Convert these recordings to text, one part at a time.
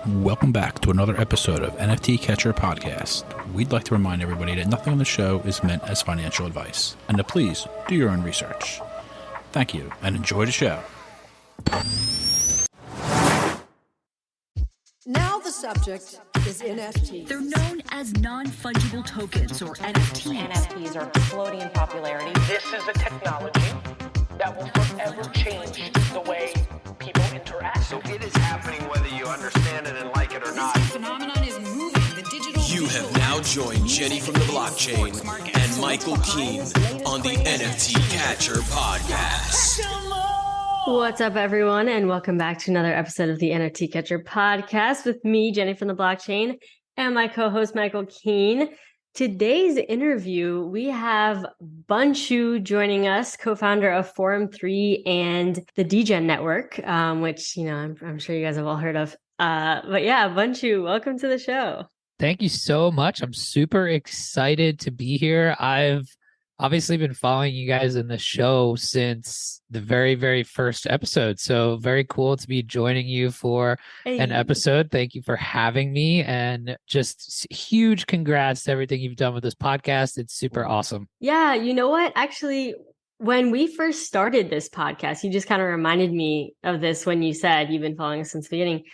Welcome back to another episode of NFT Catcher Podcast. We'd like to remind everybody that nothing on the show is meant as financial advice, and to please do your own research. Thank you, and enjoy the show. Now the subject is NFTs. They're known as non-fungible tokens, or NFTs. NFTs are exploding in popularity. This is a technology that will forever change the way people interact. So it is happening whether you understand it and like it or not. This phenomenon is moving. The digital. You have now joined Jenny from the blockchain and Michael Keene on the NFT Catcher Podcast. What's up, everyone, and welcome back to another episode of the NFT Catcher Podcast with me, Jenny from the blockchain, and my co-host, Michael Keene. Today's interview, we have Bunchu joining us, co-founder of Forum 3 and the DGen Network, which, I'm sure you guys have all heard of. But yeah, Bunchu, welcome to the show. Thank you so much. I'm super excited to be here. I've obviously been following you guys in the show since the very, very first episode. So very cool to be joining you for an episode. Thank you for having me, and just huge congrats to everything you've done with this podcast. It's super awesome. Yeah, you know what? Actually, when we first started this podcast, you just kind of reminded me of this when you said you've been following us since the beginning.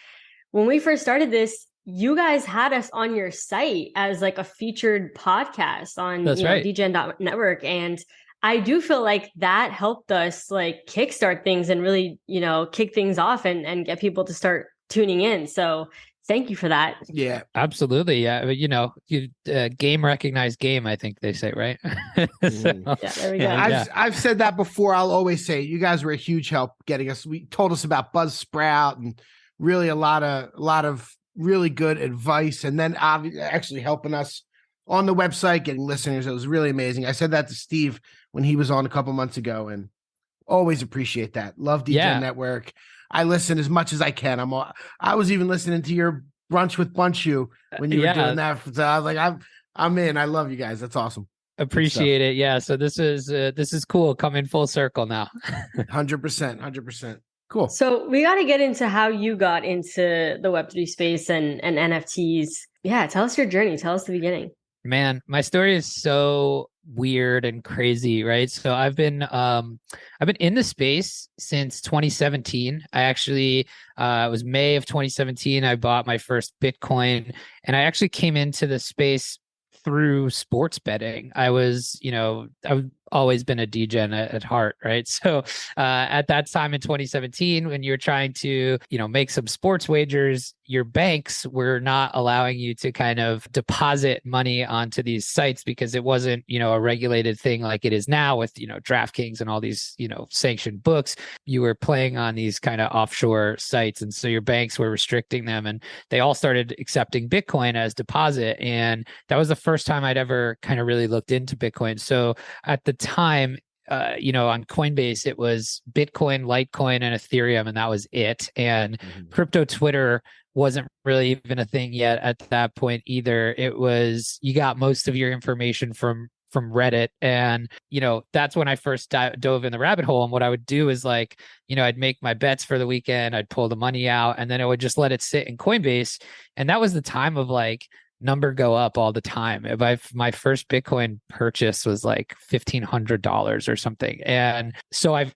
When we first started this, you guys had us on your site as like a featured podcast on DGen.network. And I do feel like that helped us like kickstart things and really, kick things off and get people to start tuning in. So thank you for that. Yeah, absolutely. Yeah. But game recognized game, I think they say, right? Yeah, there we go. I've said that before. I'll always say you guys were a huge help getting us. We told us about Buzzsprout and really a lot of really good advice, and then actually helping us on the website, getting listeners. It was really amazing. I said that to Steve when he was on a couple months ago, and always appreciate that. Love DGen Network. I listen as much as I can. I was even listening to your brunch with Bunchu when you were doing that. So I was like, I'm in. I love you guys. That's awesome. Appreciate it. Yeah. So this is cool. Coming full circle now. 100%. Cool. So we got to get into how you got into the Web3 space and NFTs. Yeah, tell us your journey. Tell us the beginning. Man, my story is so weird and crazy, right? So I've been in the space since 2017. I actually it was May of 2017. I bought my first Bitcoin, and I actually came into the space through sports betting. I've always been a DGen at heart, right? So at that time in 2017, when you're trying to, make some sports wagers, your banks were not allowing you to kind of deposit money onto these sites because it wasn't, a regulated thing like it is now with, DraftKings and all these, sanctioned books. You were playing on these kind of offshore sites. And so your banks were restricting them, and they all started accepting Bitcoin as deposit. And that was the first time I'd ever kind of really looked into Bitcoin. So at the time, on Coinbase, it was Bitcoin, Litecoin, and Ethereum, and that was it. And crypto Twitter wasn't really even a thing yet at that point either. It was, you got most of your information from Reddit. And, that's when I first dove in the rabbit hole. And what I would do is I'd make my bets for the weekend, I'd pull the money out, and then I would just let it sit in Coinbase. And that was the time of number go up all the time. My first Bitcoin purchase was like $1,500 or something. And so I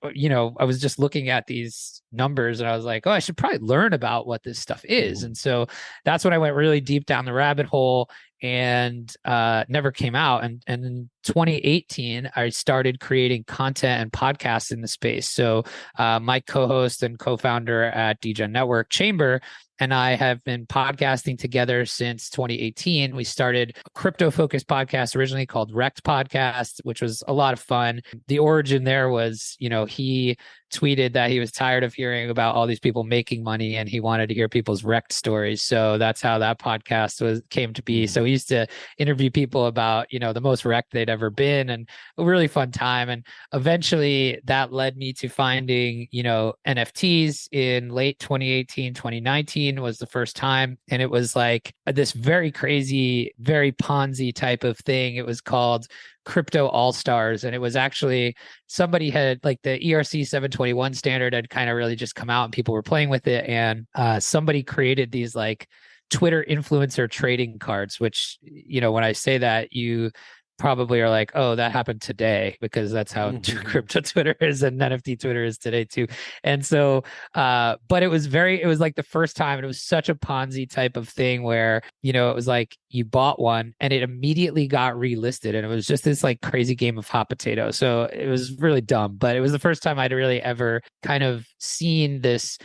was just looking at these numbers and I was like, oh, I should probably learn about what this stuff is. And so that's when I went really deep down the rabbit hole and never came out. And in 2018, I started creating content and podcasts in the space. So my co-host and co-founder at DGen Network, Chamber, and I have been podcasting together since 2018. We started a crypto-focused podcast originally called Wrecked Podcast, which was a lot of fun. The origin there was, he tweeted that he was tired of hearing about all these people making money and he wanted to hear people's wrecked stories. So that's how that podcast came to be. So we used to interview people about, the most wrecked they'd ever been, and a really fun time. And eventually that led me to finding, NFTs in late 2018, 2019 was the first time. And it was like this very crazy, very Ponzi type of thing. It was called crypto all-stars, and it was actually somebody had like the ERC 721 standard had kind of really just come out and people were playing with it, and somebody created these like Twitter influencer trading cards, which, when I say that, you probably are like, oh, that happened today, because that's how crypto Twitter is and NFT Twitter is today too. And so, but it was like the first time, and it was such a Ponzi type of thing where, it was like you bought one and it immediately got relisted, and it was just this like crazy game of hot potato. So it was really dumb, but it was the first time I'd really ever kind of seen this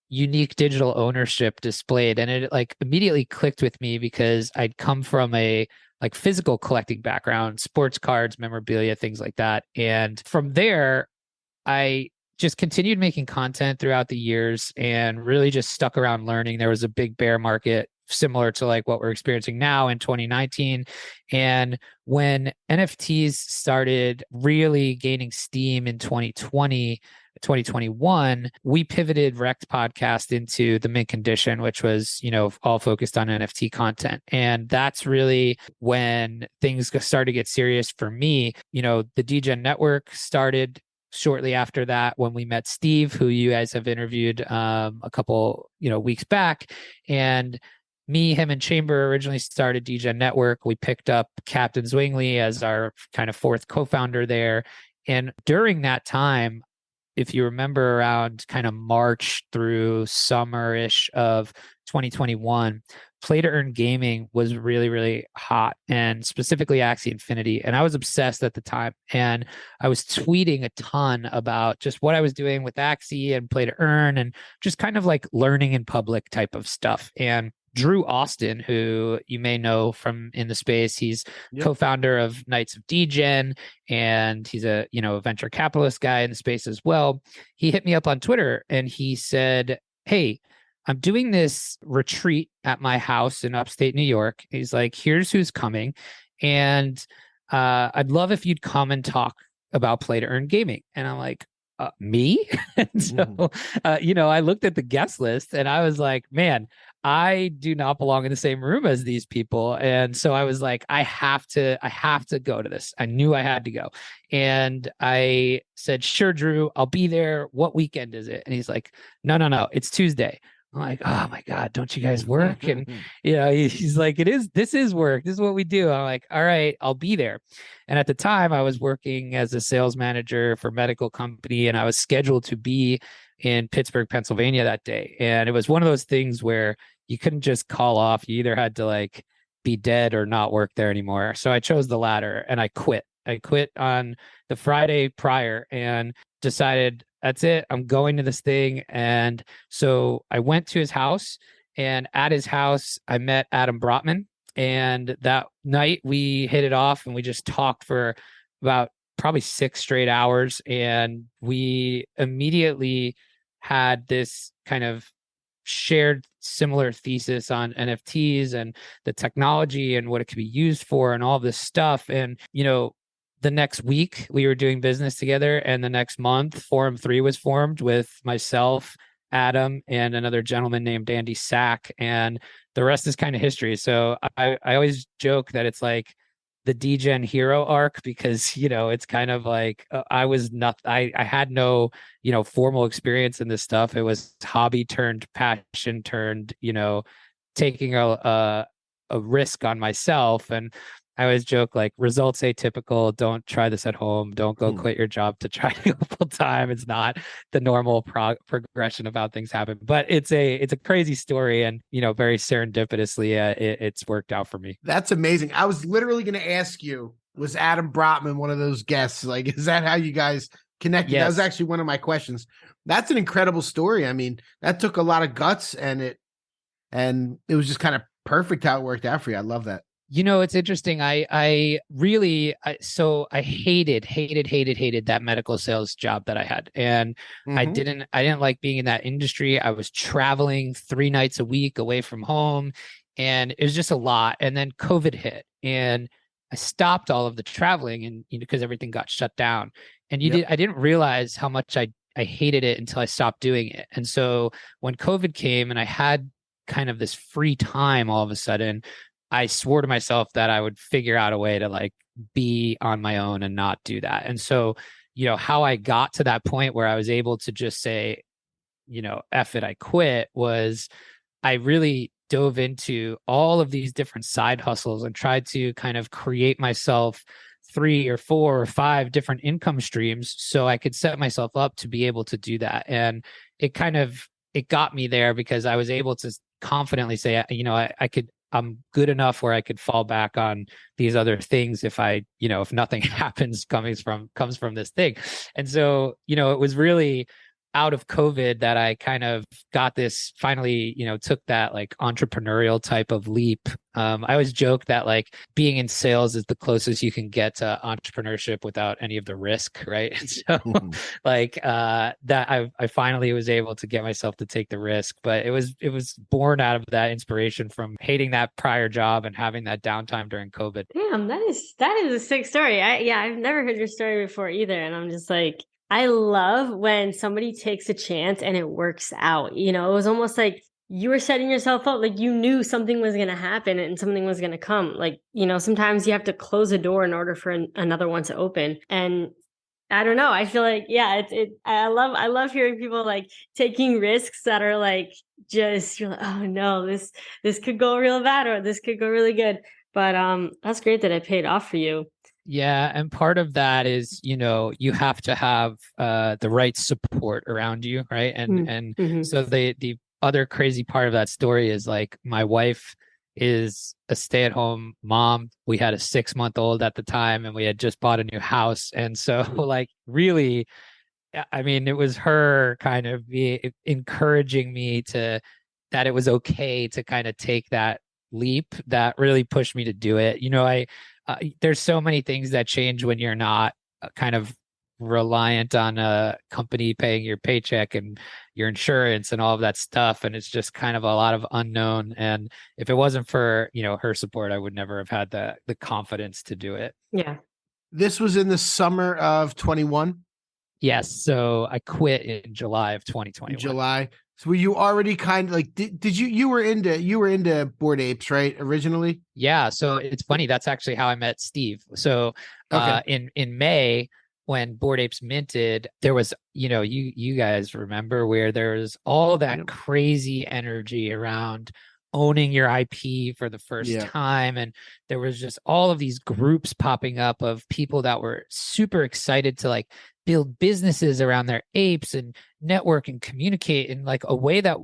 unique digital ownership displayed, and it like immediately clicked with me because I'd come from a like physical collecting background, sports cards, memorabilia, things like that. And from there, I just continued making content throughout the years and really just stuck around learning. There was a big bear market similar to like what we're experiencing now in 2019. And when NFTs started really gaining steam in 2021, we pivoted Wrecked Podcast into the Mint Condition, which was, all focused on NFT content. And that's really when things started to get serious for me. The DGen Network started shortly after that, when we met Steve, who you guys have interviewed a couple, weeks back. And him, and Chamber originally started DGen Network. We picked up Captain Zwingli as our kind of fourth co-founder there. And during that time, if you remember, around kind of March through summer-ish of 2021, play to earn gaming was really, really hot, and specifically Axie Infinity. And I was obsessed at the time. And I was tweeting a ton about just what I was doing with Axie and play to earn, and just kind of like learning in public type of stuff. And Drew Austin, who you may know from in the space, he's co-founder of Knights of Degen, and he's a venture capitalist guy in the space as well. He hit me up on Twitter and he said, "Hey, I'm doing this retreat at my house in upstate New York." He's like, "Here's who's coming, and I'd love if you'd come and talk about play to earn gaming." And I'm like, me? And so, I looked at the guest list and I was like, man, I do not belong in the same room as these people. And so I was like, I have to go to this. I knew I had to go. And I said, "Sure, Drew, I'll be there. What weekend is it?" And he's like, no, it's Tuesday. I'm like, "Oh my God, don't you guys work?" And, he's like, this is work. This is what we do. I'm like, "All right, I'll be there." And at the time I was working as a sales manager for a medical company, and I was scheduled to be in Pittsburgh, Pennsylvania that day. And it was one of those things where you couldn't just call off. You either had to like be dead or not work there anymore. So I chose the latter, and I quit. I quit on the Friday prior and decided, that's it, I'm going to this thing. And so I went to his house, and at his house, I met Adam Brotman. And that night we hit it off, and we just talked for about probably 6 straight hours. And we immediately had this kind of shared similar thesis on NFTs and the technology and what it could be used for and all this stuff. And, the next week we were doing business together, and the next month Forum 3 was formed with myself, Adam, and another gentleman named Andy Sack, and the rest is kind of history. So I always joke that it's like the DGen hero arc, because it's kind of like I had no formal experience in this stuff. It was hobby turned passion turned taking a risk on myself. And I always joke, like, results atypical. Don't try this at home. Don't go quit your job to try to go full time. It's not the normal progression of how things happen. But it's a crazy story, and very serendipitously, it's worked out for me. That's amazing. I was literally going to ask you, was Adam Brotman one of those guests? Like, is that how you guys connected? Yes. That was actually one of my questions. That's an incredible story. I mean, that took a lot of guts, and it was just kind of perfect how it worked out for you. I love that. It's interesting. I hated that medical sales job that I had. And I didn't like being in that industry. I was traveling 3 nights a week away from home, and it was just a lot. And then COVID hit, and I stopped all of the traveling, and because everything got shut down. And I didn't realize how much I hated it until I stopped doing it. And so when COVID came and I had kind of this free time all of a sudden, I swore to myself that I would figure out a way to like be on my own and not do that. And so, how I got to that point where I was able to just say, F it, I quit, was I really dove into all of these different side hustles and tried to kind of create myself 3 or 4 or 5 different income streams so I could set myself up to be able to do that. And it got me there because I was able to confidently say, I'm good enough where I could fall back on these other things if if nothing happens comes from this thing. And so, it was really out of COVID that I kind of got this finally, took that like entrepreneurial type of leap. I always joke that like being in sales is the closest you can get to entrepreneurship without any of the risk, right? And so that I finally was able to get myself to take the risk, but it was born out of that inspiration from hating that prior job and having that downtime during COVID. Damn, that is a sick story. I've never heard your story before either. And I'm just like, I love when somebody takes a chance and it works out. It was almost like you were setting yourself up, like you knew something was going to happen and something was going to come. Like, sometimes you have to close a door in order for another one to open. And I don't know. I feel like, I love hearing people like taking risks that are like, just, you're like, oh no, this could go real bad or this could go really good. But that's great that it paid off for you. Yeah. And part of that is, you have to have the right support around you. Right. And so the other crazy part of that story is like my wife is a stay-at-home mom. We had a 6-month-old at the time and we had just bought a new house. And so like really, I mean, it was her kind of encouraging me that it was okay to kind of take that leap that really pushed me to do it. There's so many things that change when you're not kind of reliant on a company paying your paycheck and your insurance and all of that stuff. And it's just kind of a lot of unknown. And if it wasn't for, her support, I would never have had the confidence to do it. Yeah. This was in the summer of 21? Yes. So I quit in July of 2021. July. So were you already kind of like, did you were into Bored Apes, right? Originally? Yeah. So it's funny. That's actually how I met Steve. So in May, when Bored Apes minted, there was, you guys remember where there was all that crazy energy around owning your IP for the first time. And there was just all of these groups popping up of people that were super excited to like build businesses around their apes and network and communicate in like a way that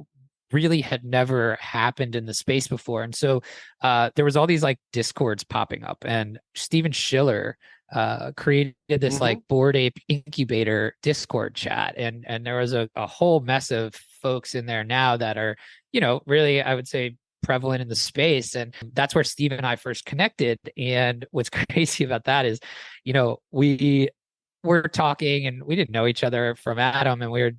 really had never happened in the space before. And so there was all these like discords popping up, and Steven Schiller created this like Bored Ape incubator Discord chat. And there was a whole mess of folks in there now that are, really, I would say, prevalent in the space. And that's where Steve and I first connected. And what's crazy about that is, we were talking and we didn't know each other from Adam, and we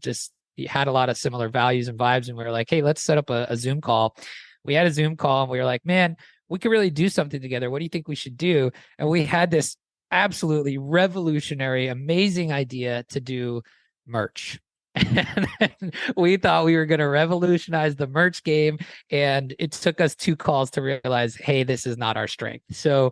had a lot of similar values and vibes. And we were like, hey, let's set up a Zoom call. We had a Zoom call and we were like, man, we could really do something together. What do you think we should do? And we had this absolutely revolutionary, amazing idea to do merch. And we thought we were going to revolutionize the merch game. And it took us 2 calls to realize, hey, this is not our strength. So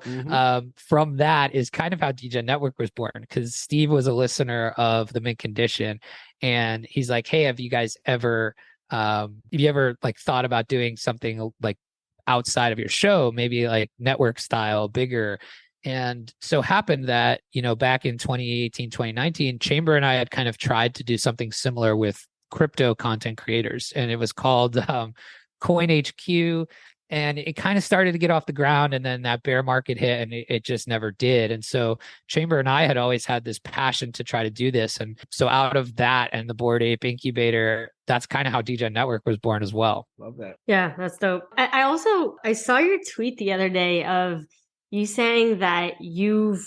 from that is kind of how DJ Network was born, because Steve was a listener of The Mint Condition. And he's like, hey, have you guys ever, like thought about doing something like outside of your show, maybe like network style, bigger? And so happened that, back in 2018, 2019, Chamber and I had kind of tried to do something similar with crypto content creators, and it was called Coin HQ. And it kind of started to get off the ground, and then that bear market hit and it just never did. And so Chamber and I had always had this passion to try to do this. And so out of that and the Bored Ape incubator, that's kind of how DJ Network was born as well. Love that. Yeah, that's dope. I saw your tweet the other day of you saying that you've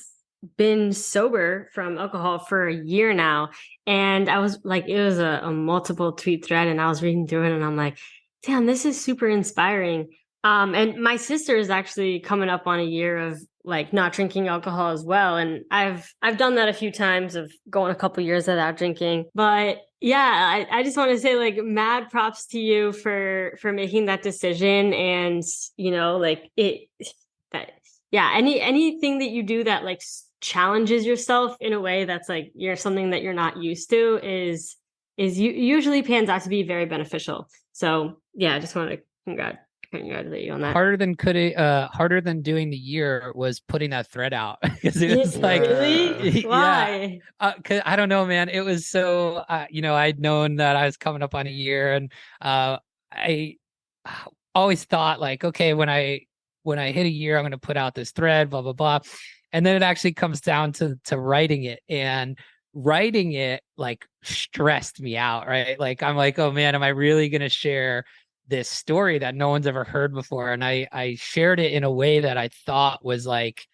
been sober from alcohol for a year now. And I was like, it was a multiple tweet thread, and I was reading through it and I'm like, damn, this is super inspiring. And my sister is actually coming up on a year of like not drinking alcohol as well. And I've done that a few times, of going a couple years without drinking. But I just want to say like mad props to you for making that decision. And like anything that you do that like challenges yourself in a way that's like you're something that you're not used to is usually pans out to be very beneficial. So I just want to congratulate you on that. Harder than doing the year was putting that thread out because it was like, really? Why? Cause I don't know, man. It was so, I'd known that I was coming up on a year, and I always thought like, okay, when I hit a year, I'm going to put out this thread, blah, blah, blah. And then it actually comes down to writing it, and writing it like stressed me out, right? Like, I'm like, oh man, am I really going to share this story that no one's ever heard before? And I shared it in a way that I thought was like,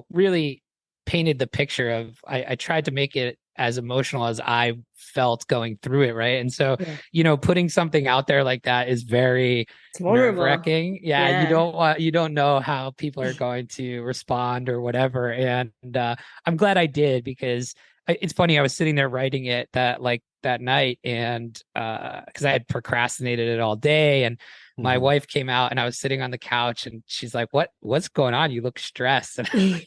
really painted the picture of, I tried to make it as emotional as I felt going through it. Right. And so, putting something out there like that is very nerve-wracking. Yeah. You don't know how people are going to respond or whatever. And I'm glad I did, because it's funny. I was sitting there writing it that night, and because I had procrastinated it all day, and my wife came out, and I was sitting on the couch, and she's like, what's going on? You look stressed. And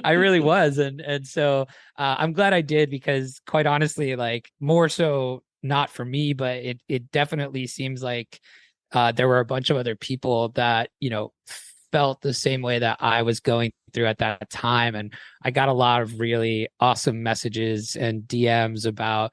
I really was. And so I'm glad I did, because quite honestly, like, more so not for me, but it definitely seems like there were a bunch of other people that, felt the same way that I was going through at that time. And I got a lot of really awesome messages and DMs about,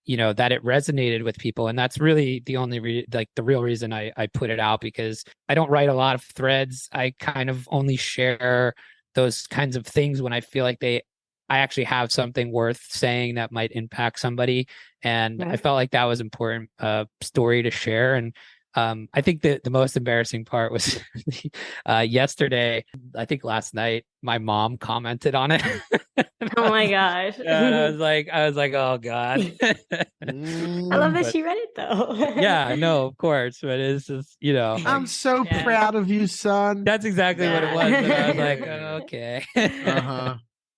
that it resonated with people. And that's really the only the real reason I put it out, because I don't write a lot of threads. I kind of only share those kinds of things when I feel like I actually have something worth saying that might impact somebody. And I felt like that was important story to share. And I think that the most embarrassing part was yesterday, I think last night, my mom commented on it. Oh my gosh. And I was like, oh God. I love that she read it though. Yeah, no, of course. But it's just, I'm so proud of you, son. That's exactly what it was. And I was like, oh, okay.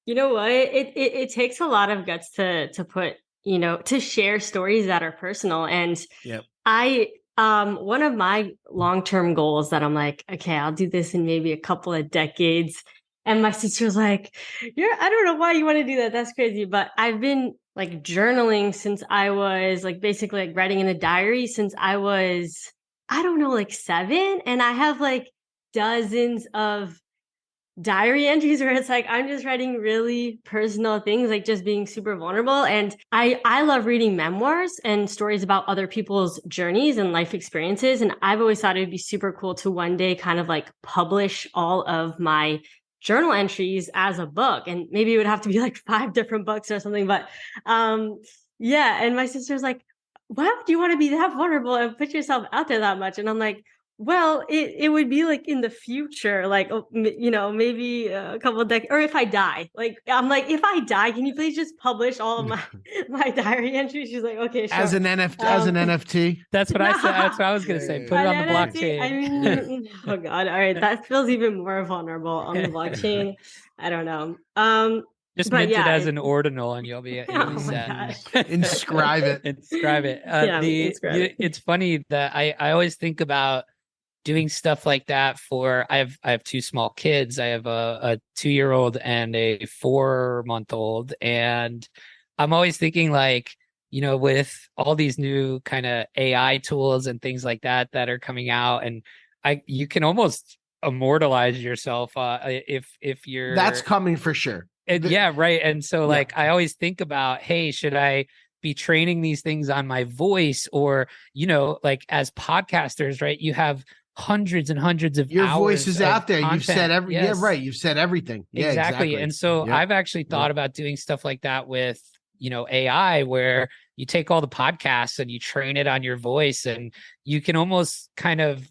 You know what? It takes a lot of guts to put, to share stories that are personal. And one of my long-term goals that I'm like, okay, I'll do this in maybe a couple of decades. And my sister was like, I don't know why you want to do that. That's crazy. But I've been like journaling since I was like basically like writing in a diary since I was, I don't know, like 7. And I have like dozens of diary entries where it's like I'm just writing really personal things, like just being super vulnerable. And I love reading memoirs and stories about other people's journeys and life experiences. And I've always thought it'd be super cool to one day kind of like publish all of my journal entries as a book. And maybe it would have to be like 5 different books or something. But and my sister's like, why would you want to be that vulnerable and put yourself out there that much? And I'm like, well, it would be like in the future, like, maybe a couple of decades, or if I die, like, I'm like, if I die, can you please just publish all of my diary entries? She's like, okay, sure. As an NFT. That's what I said. That's what I was going to say. Put it on the blockchain. I mean, oh God. All right. That feels even more vulnerable on the blockchain. I don't know. Just mint it as an ordinal, and you'll be set. Inscribe it. Inscribe it. It's funny that I always think about doing stuff like that for, I have 2 small kids. I have a 2-year-old and a 4-month-old. And I'm always thinking like, with all these new kind of AI tools and things like that are coming out, and you can almost immortalize yourself if you're. That's coming for sure. Yeah, right. And so like I always think about, hey, should I be training these things on my voice? Or, like as podcasters, right, you have hundreds and hundreds of your hours voice is out there. Content. You've said You've said everything. Yeah, exactly. And so I've actually thought about doing stuff like that with, AI, where you take all the podcasts and you train it on your voice, and you can almost kind of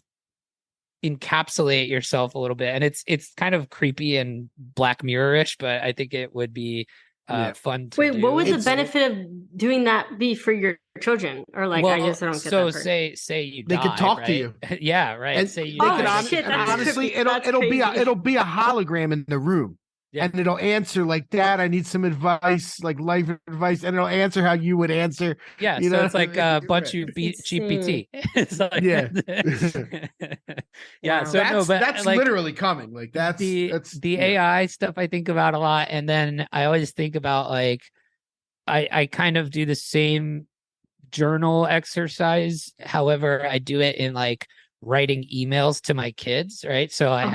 encapsulate yourself a little bit. And it's kind of creepy and Black Mirror-ish, but I think it would be fun to do. What would the benefit of doing that be for your children? Or like, I just don't get so that part. say you they die, could talk right? to you. Yeah, right. And say you they die. could honestly, it'll be a hologram in the room. Yeah. and it'll answer like, Dad, I need some advice, like life advice, and it'll answer how you would answer. Yeah, You so know it's like Bunchu It's GPT. It's like, Yeah. yeah. Wow. So no, but that's like literally coming. Like the yeah. AI stuff I think about a lot, and then I always think about like I kind of do the same journal exercise. However, I do it in like writing emails to my kids, right? So I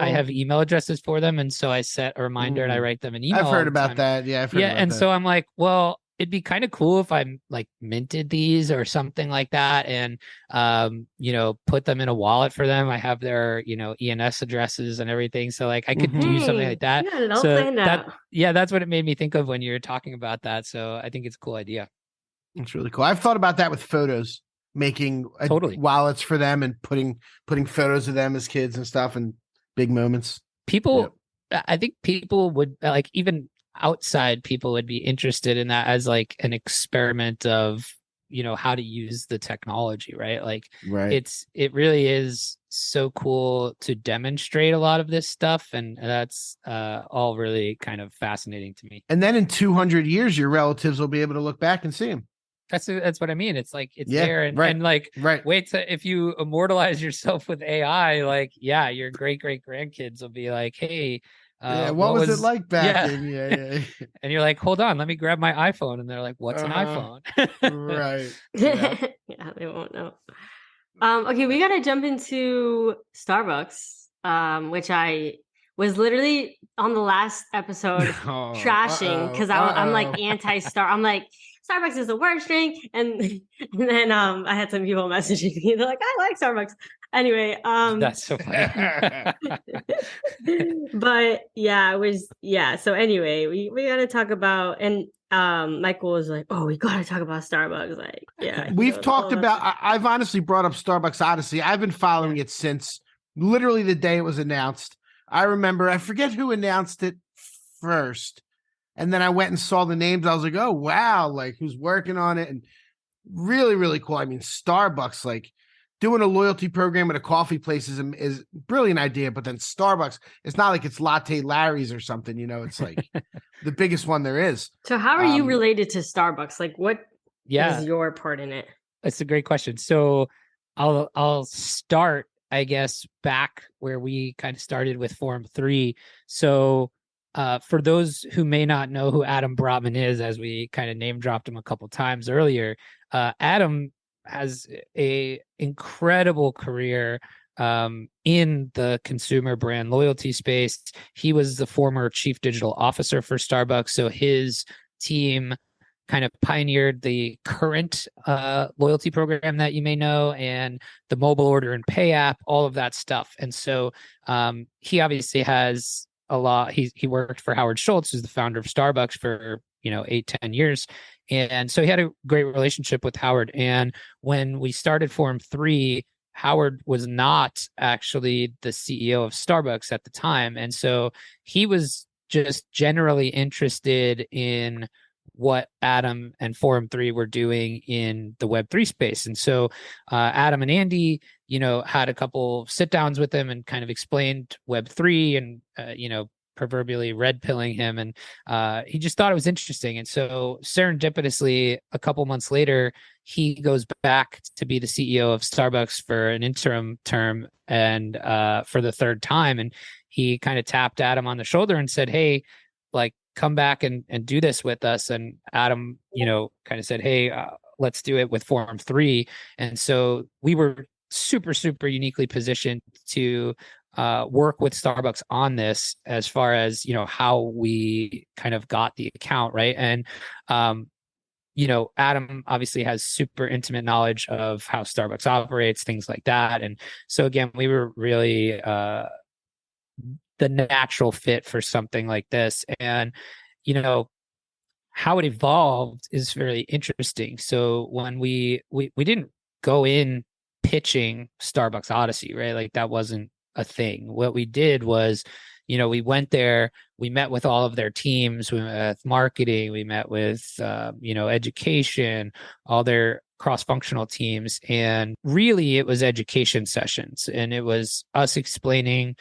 have email addresses for them, and so I set a reminder and I write them an email. I've heard all the about time. that. Yeah, I've heard about and that. so I'm like, well, it'd be kind of cool if I like minted these or something like that, and put them in a wallet for them. I have their ENS addresses and everything, so like I could do something like that. Yeah, it all So planned out. that's what it made me think of when you're talking about that. So I think it's a cool idea. It's really cool. I've thought about that with photos, making Totally. wallets for them and putting photos of them as kids and stuff and big moments. People, I think people would like, even outside people would be interested in that as like an experiment of how to use the technology, right? Like it really is so cool to demonstrate a lot of this stuff, and that's all really kind of fascinating to me. And then in 200 years your relatives will be able to look back and see them. That's what I mean. It's like it's there, and like wait to, if you immortalize yourself with AI, like your great grandkids will be like, hey, what was it like back then? Yeah. And you're like, hold on, let me grab my iPhone, and they're like, what's an iPhone? Right. Yeah, they won't know. Okay, we gotta jump into Starbucks, which I was literally on the last episode trashing because I'm like anti-Star. I'm like, Starbucks is the worst drink, and then I had some people messaging me. They're like, I like Starbucks. Anyway, that's so funny. But so anyway, we gotta talk about, and Michael was like, oh, we gotta talk about Starbucks. Like, we've talked about, I've honestly brought up Starbucks Odyssey. I've been following it since literally the day it was announced. I remember, I forget who announced it first. And then I went and saw the names. I was like, oh, wow, like who's working on it? And really, really cool. I mean, Starbucks, like doing a loyalty program at a coffee place is a brilliant idea. But then Starbucks, it's not like it's Latte Larry's or something, it's like the biggest one there is. So how are you related to Starbucks? Like what is your part in it? That's a great question. So I'll start, I guess, back where we kind of started with Forum 3. So for those who may not know who Adam Brotman is, as we kind of name dropped him a couple times earlier, Adam has a incredible career in the consumer brand loyalty space. He was the former chief digital officer for Starbucks, so his team kind of pioneered the current loyalty program that you may know, and the mobile order and pay app, all of that stuff. And so he obviously has a lot. He worked for Howard Schultz, who's the founder of Starbucks, for 8-10 years, and so he had a great relationship with Howard. And when we started Forum 3, Howard was not actually the CEO of Starbucks at the time, and so he was just generally interested in what Adam and Forum 3 were doing in the Web3 space. And so Adam and Andy, had a couple sit downs with him and kind of explained Web3 and, proverbially red pilling him. And he just thought it was interesting. And so serendipitously, a couple months later, he goes back to be the CEO of Starbucks for an interim term and for the third time. And he kind of tapped Adam on the shoulder and said, hey, like, come back and do this with us. And Adam, kind of said, hey, let's do it with Forum 3. And so we were super, super uniquely positioned to work with Starbucks on this as far as, how we kind of got the account, right? And, Adam obviously has super intimate knowledge of how Starbucks operates, things like that. And so again, we were really the natural fit for something like this. And how it evolved is very interesting. So when we didn't go in pitching Starbucks Odyssey, right? Like that wasn't a thing. What we did was, we went there, we met with all of their teams, we met with marketing, we met with education, all their cross-functional teams, and really it was education sessions, and it was us explaining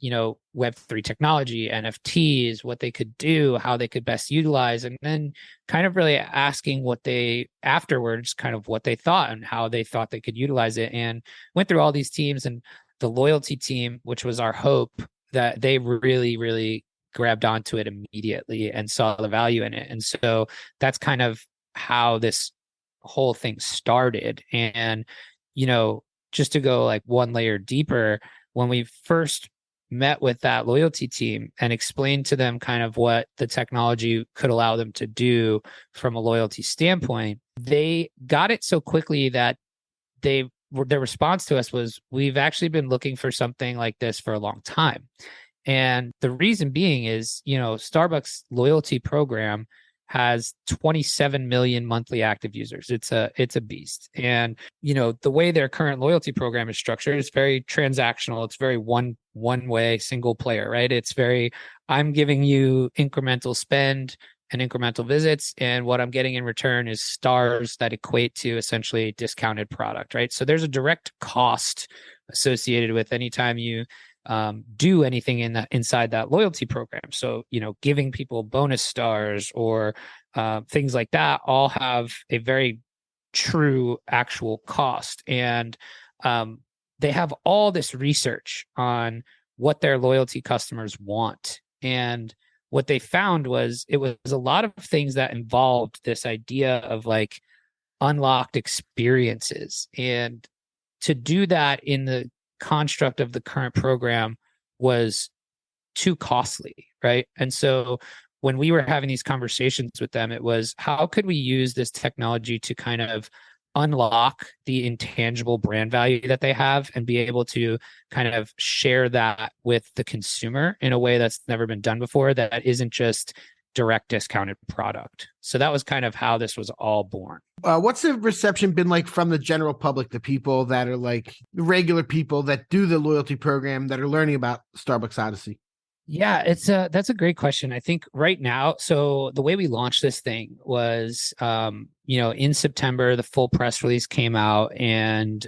Web3 technology, NFTs, what they could do, how they could best utilize, and then kind of really asking what they afterwards, kind of what they thought and how they thought they could utilize it. And went through all these teams, and the loyalty team, which was our hope, that they really, really grabbed onto it immediately and saw the value in it. And so that's kind of how this whole thing started. And, just to go like one layer deeper, when we first met with that loyalty team and explained to them kind of what the technology could allow them to do from a loyalty standpoint, they got it so quickly that their response to us was, we've actually been looking for something like this for a long time. And the reason being is, Starbucks loyalty program has 27 million monthly active users. It's a beast. And, the way their current loyalty program is structured is very transactional. It's very one way, single player, right? It's very, I'm giving you incremental spend and incremental visits, and what I'm getting in return is stars that equate to essentially a discounted product, right? So there's a direct cost associated with anytime you do anything inside that loyalty program. So, giving people bonus stars or things like that all have a very true actual cost. And they have all this research on what their loyalty customers want. And what they found was it was a lot of things that involved this idea of like unlocked experiences. And to do that in the construct of the current program was too costly, right? And so when we were having these conversations with them, it was, how could we use this technology to kind of unlock the intangible brand value that they have and be able to kind of share that with the consumer in a way that's never been done before, that isn't just direct discounted product. So that was kind of how this was all born. What's the reception been like from the general public, the people that are like the regular people that do the loyalty program that are learning about Starbucks Odyssey? Yeah, that's a great question. I think right now, so the way we launched this thing was, in September, the full press release came out, and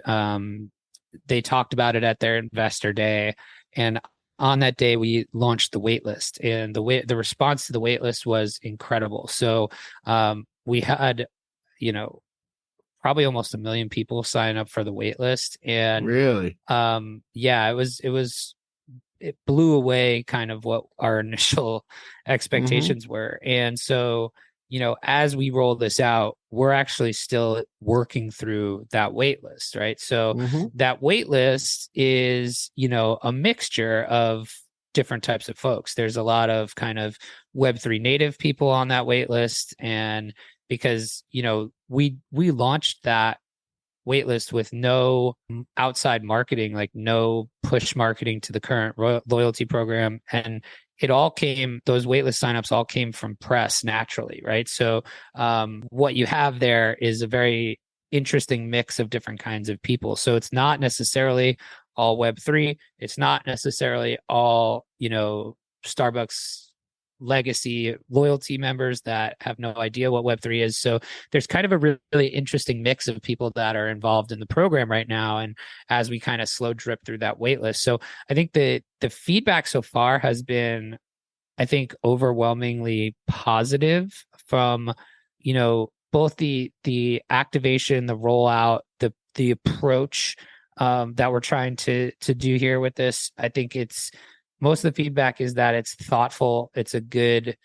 they talked about it at their investor day. And on that day, we launched the waitlist, and the response to the waitlist was incredible. So we had, probably almost 1 million people sign up for the waitlist, and really, it blew away kind of what our initial expectations were. And so, as we roll this out, we're actually still working through that wait list, right? So that wait list is, a mixture of different types of folks. There's a lot of kind of Web3 native people on that wait list. And because, we launched that waitlist with no outside marketing, like no push marketing to the current loyalty program. And those waitlist signups all came from press naturally, right? So what you have there is a very interesting mix of different kinds of people. So it's not necessarily all Web3. It's not necessarily all, Starbucks legacy loyalty members that have no idea what Web3 is. So there's kind of a really interesting mix of people that are involved in the program right now. And as we kind of slow drip through that waitlist. So I think the feedback so far has been, I think, overwhelmingly positive from, both the activation, the rollout, the approach that we're trying to do here with this. I think most of the feedback is that it's thoughtful. It's a good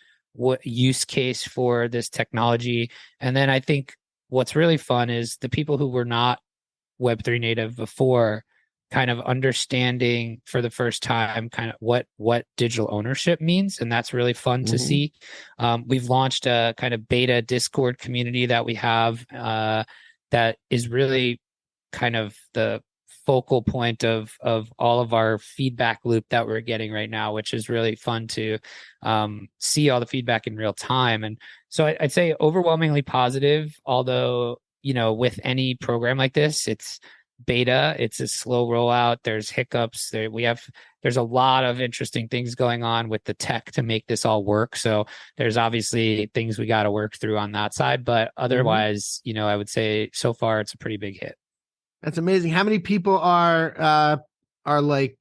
use case for this technology. And then I think what's really fun is the people who were not Web3 native before kind of understanding for the first time kind of what digital ownership means. And that's really fun to see. We've launched a kind of beta Discord community that we have that is really kind of the focal point of all of our feedback loop that we're getting right now, which is really fun to see all the feedback in real time. And so I'd say overwhelmingly positive, although, with any program like this, it's beta, it's a slow rollout. There's hiccups. There's a lot of interesting things going on with the tech to make this all work. So there's obviously things we got to work through on that side, but otherwise, I would say so far it's a pretty big hit. That's amazing. How many people are like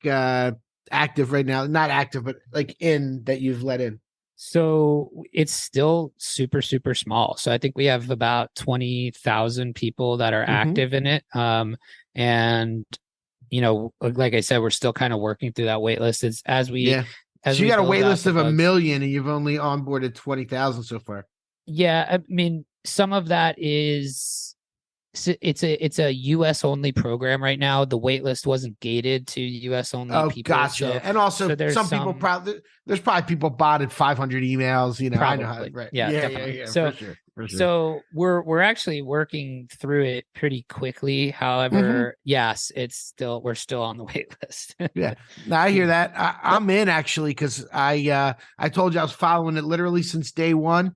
active right now? Not active, but like in that you've let in. So it's still super, super small. So I think we have about 20,000 people that are active in it. And, you know, like I said, we're still kind of working through that wait list. It's as we, as so you we got a build wait out list the of 1 bugs. million and you've only onboarded 20,000 so far. Yeah. I mean, some of that is, it's a US only program right now. The wait list wasn't gated to US only people. Gotcha. So, and also there's some people there's probably people botted 500 emails, you know. Probably. I know how, right. Yeah, definitely. Yeah, So, for sure. So we're actually working through it pretty quickly. However, yes, we're still on the wait list. Yeah. Now I hear that. I'm in actually because I told you I was following it literally since day one,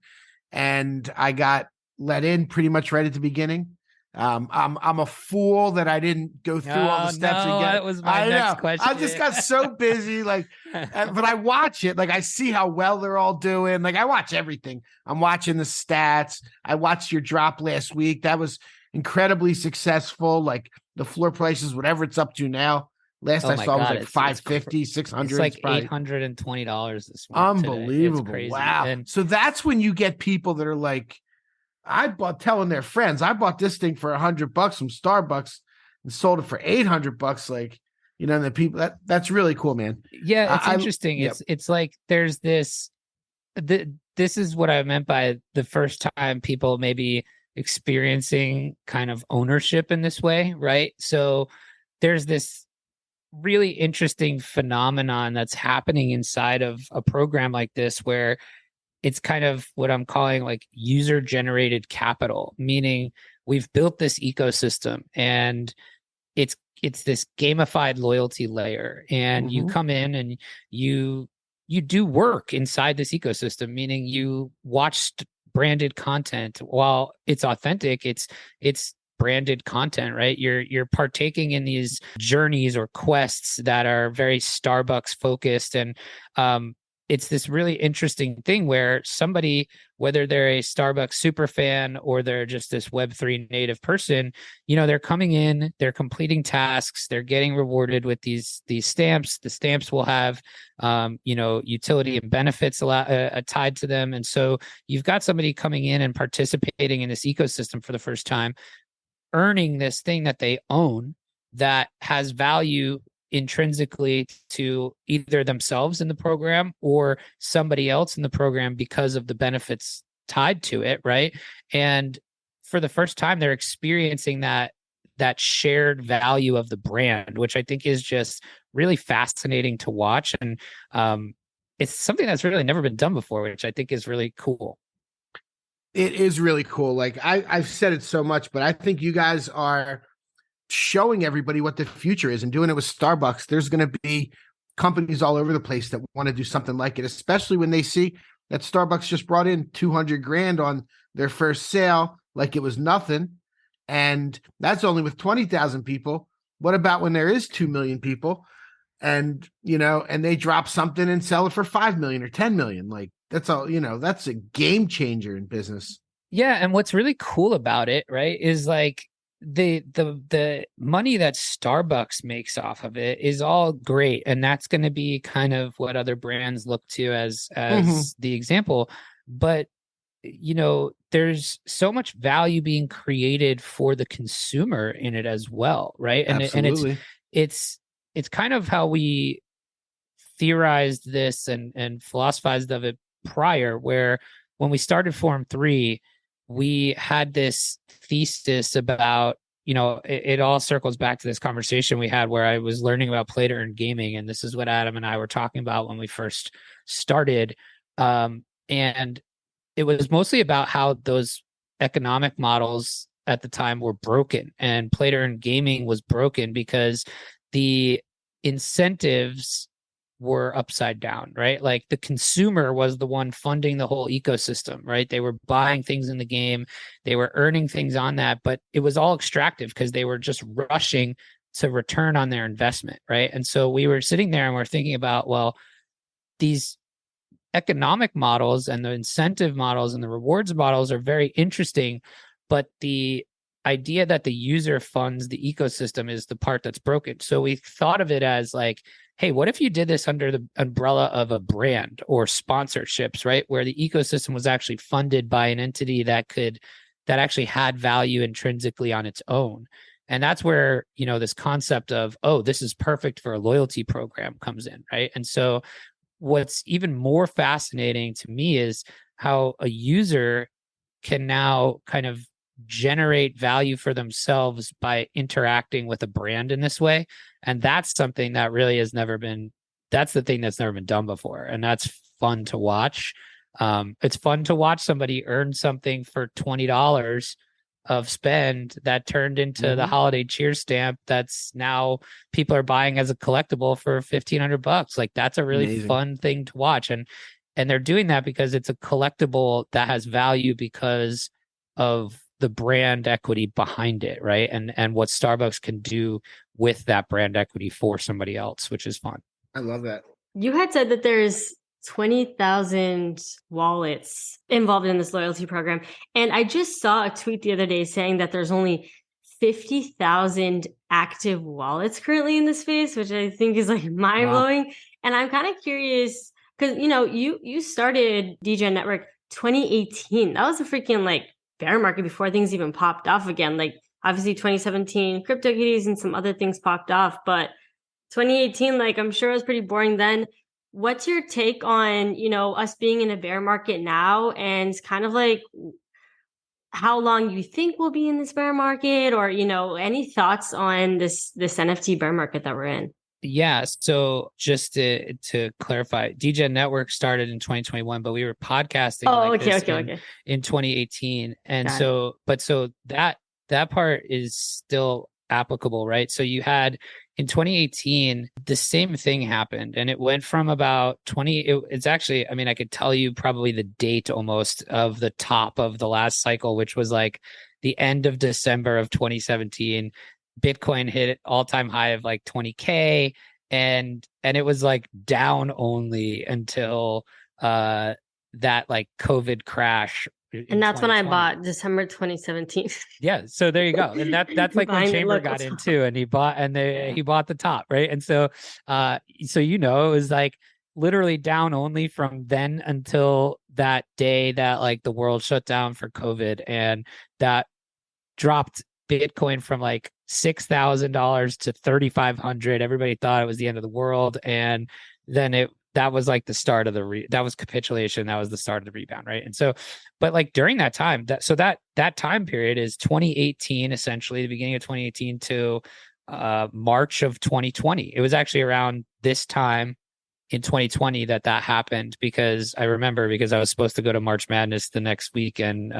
and I got let in pretty much right at the beginning. I'm a fool that I didn't go through all the steps again. That was my next question. I just got so busy, like, but I watch it, like I see how well they're all doing. Like I watch everything. I'm watching the stats. I watched your drop last week. That was incredibly successful. Like the floor prices, whatever it's up to now. Last I saw was like 550, 600. It's like $820 this month. Unbelievable. It's crazy. Wow. And so that's when you get people that are like, telling their friends, I bought this thing for $100 from Starbucks and sold it for $800. Like, you know, the people that's really cool, man. Yeah, it's interesting. It's like there's this. This is what I meant by the first time people maybe experiencing kind of ownership in this way, right? So there's this really interesting phenomenon that's happening inside of a program like this where it's kind of what I'm calling like user generated capital, meaning we've built this ecosystem and it's this gamified loyalty layer, and you come in and you do work inside this ecosystem, meaning you watch branded content. While it's authentic, it's branded content, right? You're partaking in these journeys or quests that are very Starbucks focused, and it's this really interesting thing where somebody, whether they're a Starbucks super fan or they're just this Web3 native person, you know, they're coming in, they're completing tasks, they're getting rewarded with these stamps. The stamps will have, you know, utility and benefits tied to them. And so you've got somebody coming in and participating in this ecosystem for the first time, earning this thing that they own that has value intrinsically to either themselves in the program or somebody else in the program because of the benefits tied to it, right? And for the first time, they're experiencing that shared value of the brand, which I think is just really fascinating to watch. And it's something that's really never been done before, which I think is really cool. It is really cool. Like I've said it so much, but I think you guys are showing everybody what the future is and doing it with Starbucks. There's going to be companies all over the place that want to do something like it, especially when they see that Starbucks just brought in 200 grand on their first sale, like it was nothing. And that's only with 20,000 people. What about when there is 2 million people and, you know, and they drop something and sell it for 5 million or 10 million? Like that's all, you know, that's a game changer in business. Yeah. And what's really cool about it, right, is like, the money that Starbucks makes off of it is all great, and that's going to be kind of what other brands look to as the example. But you know, there's so much value being created for the consumer in it as well, right? And it's kind of how we theorized this and philosophized of it prior, where when we started Forum 3, we had this thesis about, you know, it all circles back to this conversation we had where I was learning about play to earn gaming. And this is what Adam and I were talking about when we first started. And it was mostly about how those economic models at the time were broken, and play to earn gaming was broken because the incentives were upside down, right? Like the consumer was the one funding the whole ecosystem, right? They were buying things in the game, they were earning things on that, but it was all extractive because they were just rushing to return on their investment, right? And so we were sitting there and we're thinking about, well, these economic models and the incentive models and the rewards models are very interesting, but the idea that the user funds the ecosystem is the part that's broken. So we thought of it as like, hey, what if you did this under the umbrella of a brand or sponsorships, right? Where the ecosystem was actually funded by an entity that actually had value intrinsically on its own. And that's where, this concept of, oh, this is perfect for a loyalty program comes in, right? And so what's even more fascinating to me is how a user can now kind of generate value for themselves by interacting with a brand in this way. And that's something that really that's the thing that's never been done before. And that's fun to watch. It's fun to watch somebody earn something for $20 of spend that turned into the holiday cheer stamp that's now people are buying as a collectible for $1,500. Like, that's a really fun thing to watch. And they're doing that because it's a collectible that has value because of the brand equity behind it, right? And what Starbucks can do with that brand equity for somebody else, which is fun. I love that. You had said that there's 20,000 wallets involved in this loyalty program. And I just saw a tweet the other day saying that there's only 50,000 active wallets currently in the space, which I think is like mind blowing. Wow. And I'm kind of curious because, you started DJ Network 2018. That was a freaking like bear market before things even popped off again. Like, obviously 2017 CryptoKitties and some other things popped off, but 2018, like, I'm sure it was pretty boring then. What's your take on, us being in a bear market now, and kind of like how long you think we'll be in this bear market, or, any thoughts on this NFT bear market that we're in? Yeah. So just to clarify, DJ Network started in 2021, but we were podcasting in 2018. And so that part is still applicable, right? So you had in 2018, the same thing happened, and it went from about 20. It's actually, I mean, I could tell you probably the date almost of the top of the last cycle, which was like the end of December of 2017. Bitcoin hit an all-time high of like 20K, and it was like down only until that like COVID crash. And that's when I bought December 2017. Yeah. So there you go. And that's like when Chamber got into, and he bought the top. Right. And so, it was like literally down only from then until that day that like the world shut down for COVID, and that dropped Bitcoin from like $6,000 to $3,500. Everybody thought it was the end of the world. And then that was like the start of that was capitulation. That was the start of the rebound. Right. And so, but like during that time, that time period is 2018, essentially the beginning of 2018 to March of 2020. It was actually around this time in 2020 that happened, because I remember, because I was supposed to go to March Madness the next week, and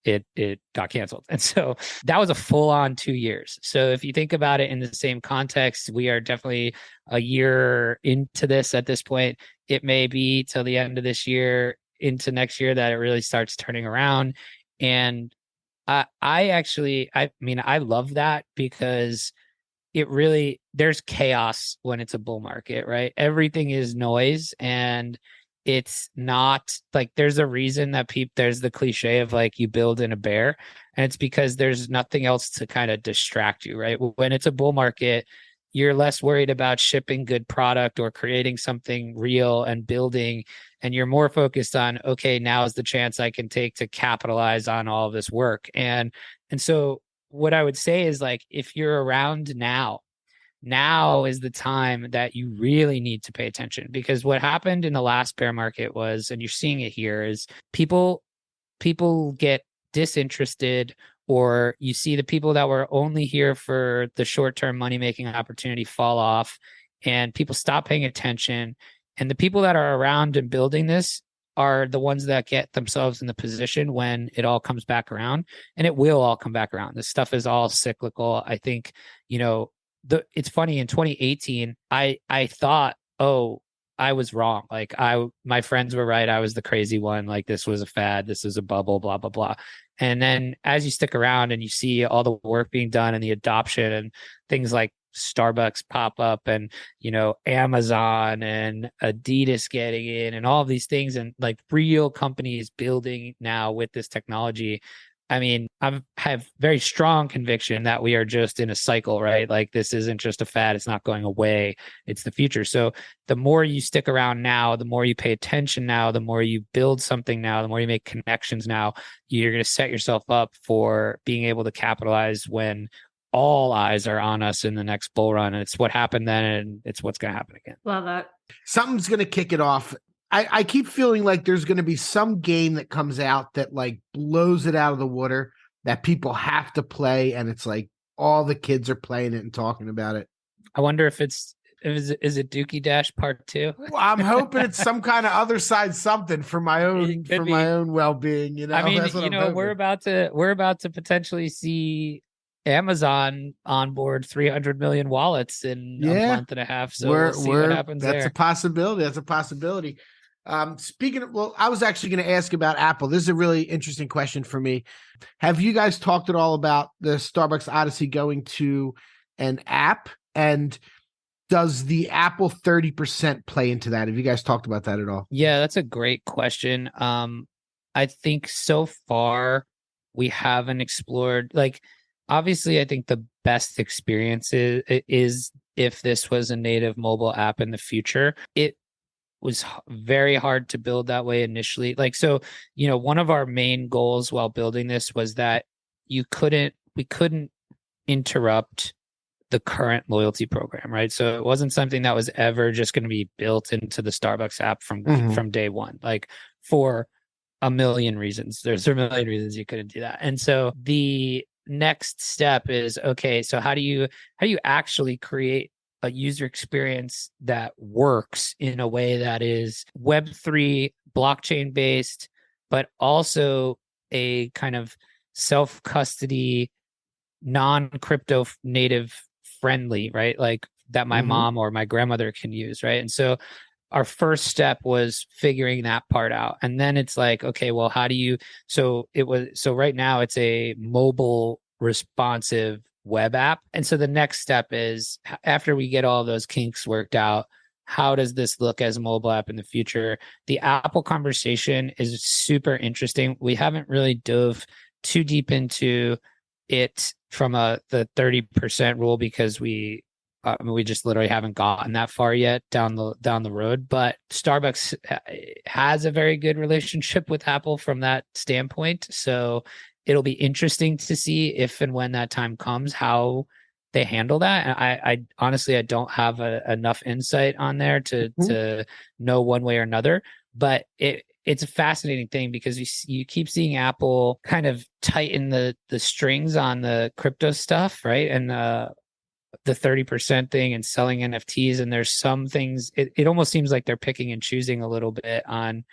it got canceled. And so that was a full-on 2 years. So if you think about it in the same context, we are definitely a year into this at this point. It may be till the end of this year into next year that it really starts turning around. And I love that, because there's chaos when it's a bull market, right? Everything is noise, and it's not like, there's a reason that there's the cliche of like you build in a bear, and it's because there's nothing else to kind of distract you, right? When it's a bull market, you're less worried about shipping good product or creating something real and building, and you're more focused on, okay, now is the chance I can take to capitalize on all of this work. And so what I would say is, like, if you're around now is the time that you really need to pay attention, because what happened in the last bear market was, and you're seeing it here, is people get disinterested, or you see the people that were only here for the short-term money-making opportunity fall off, and people stop paying attention. And the people that are around and building this are the ones that get themselves in the position when it all comes back around, and it will all come back around. This stuff is all cyclical. I think, it's funny, in 2018, I thought, oh, I was wrong. Like, my friends were right. I was the crazy one. Like, this was a fad. This is a bubble, blah, blah, blah. And then as you stick around and you see all the work being done and the adoption, and things like Starbucks pop up, and, Amazon and Adidas getting in, and all of these things, and like real companies building now with this technology, I mean, I have very strong conviction that we are just in a cycle, right? Like this isn't just a fad. It's not going away. It's the future. So the more you stick around now, the more you pay attention now, the more you build something now, the more you make connections now, you're going to set yourself up for being able to capitalize when all eyes are on us in the next bull run. And it's what happened then, and it's what's going to happen again. Love that. Something's going to kick it off. I keep feeling like there's going to be some game that comes out that like blows it out of the water that people have to play. And it's like all the kids are playing it and talking about it. I wonder if is it Dookie Dash Part 2? Well, I'm hoping it's some kind of other side something for my own my own well-being. You know, I mean, That's what you I'm know, hoping. we're about to potentially see Amazon onboard 300 million wallets in a month and a half. So we'll see what happens that's there. a possibility. That's a possibility. Speaking of, well, I was actually going to ask about Apple. This is a really interesting question for me. Have you guys talked at all about the Starbucks Odyssey going to an app? And does the Apple 30% play into that? Have you guys talked about that at all? Yeah, that's a great question. I think so far we haven't explored, like, obviously I think the best experience is if this was a native mobile app in the future. It was very hard to build that way initially. Like, so, you know, one of our main goals while building this was that we couldn't interrupt the current loyalty program, right? So it wasn't something that was ever just going to be built into the Starbucks app from day one, like for a million reasons. There's a million reasons you couldn't do that. And so the next step is, okay, so how do you actually create a user experience that works in a way that is Web3 blockchain based, but also a kind of self-custody, non-crypto native friendly, right? Like that my mom or my grandmother can use, right? And so our first step was figuring that part out. And then it's like, okay, well, how do you, so right now it's a mobile responsive web app. And so the next step is, after we get all those kinks worked out, how does this look as a mobile app in the future? The Apple conversation is super interesting. We haven't really dove too deep into it from the 30% rule because we just literally haven't gotten that far yet down the road. But Starbucks has a very good relationship with Apple from that standpoint. So it'll be interesting to see if and when that time comes, how they handle that. And I honestly, I don't have enough insight on there to know one way or another, but it's a fascinating thing because you keep seeing Apple kind of tighten the strings on the crypto stuff, right? And the 30% thing and selling NFTs. And there's some things, it almost seems like they're picking and choosing a little bit on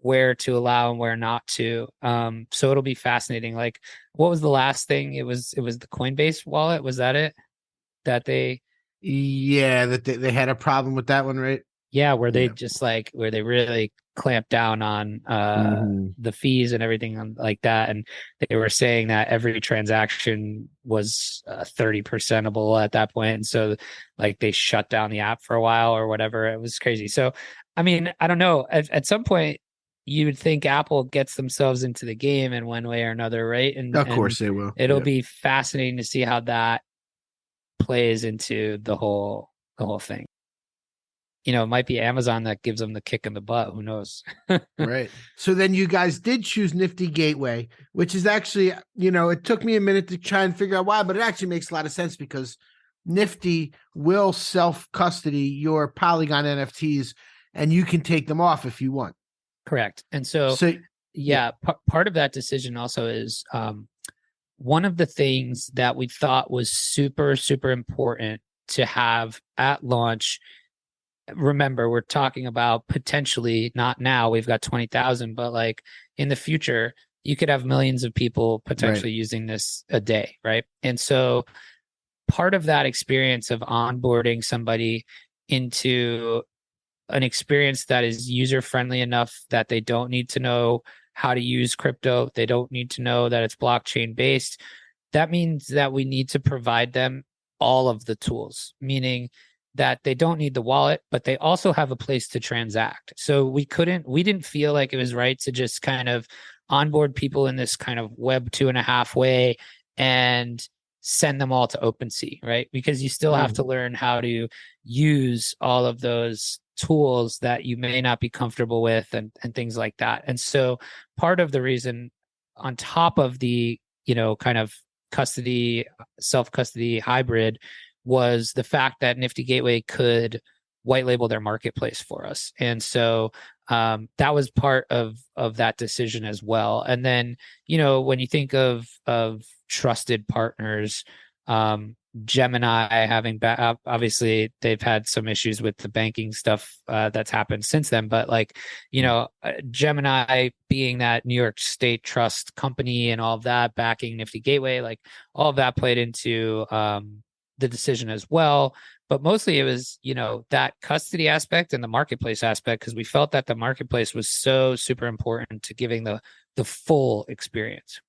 where to allow and where not to. So it'll be fascinating. Like, what was the last thing? It was the Coinbase wallet. Was that it? That they they had a problem with that one, right? Yeah, where they where they really clamped down on the fees and everything like that. And they were saying that every transaction was 30%able at that point. And so like they shut down the app for a while or whatever. It was crazy. So, I mean, I don't know. At some point, you would think Apple gets themselves into the game in one way or another, right? And of course they will. It'll be fascinating to see how that plays into the whole thing. You know, it might be Amazon that gives them the kick in the butt. Who knows? Right. So then you guys did choose Nifty Gateway, which is actually, it took me a minute to try and figure out why, but it actually makes a lot of sense because Nifty will self-custody your Polygon NFTs and you can take them off if you want. Correct. And so part of that decision also is one of the things that we thought was super, super important to have at launch. Remember, we're talking about potentially, not now, we've got 20,000, but like in the future, you could have millions of people potentially using this a day, right? And so part of that experience of onboarding somebody into an experience that is user-friendly enough that they don't need to know how to use crypto, they don't need to know that it's blockchain-based, that means that we need to provide them all of the tools, meaning that they don't need the wallet, but they also have a place to transact. So we didn't feel like it was right to just kind of onboard people in this kind of web 2.5 way and send them all to OpenSea, right? Because you still have to learn how to use all of those tools that you may not be comfortable with and things like that. And so part of the reason, on top of the, kind of custody, self-custody hybrid, was the fact that Nifty Gateway could white label their marketplace for us. And so that was part of that decision as well. And then, when you think of trusted partners, Gemini having obviously they've had some issues with the banking stuff that's happened since then, but Gemini being that New York State trust company and all of that, backing Nifty Gateway, like all of that played into the decision as well. But mostly it was, that custody aspect and the marketplace aspect, because we felt that the marketplace was so super important to giving the full experience.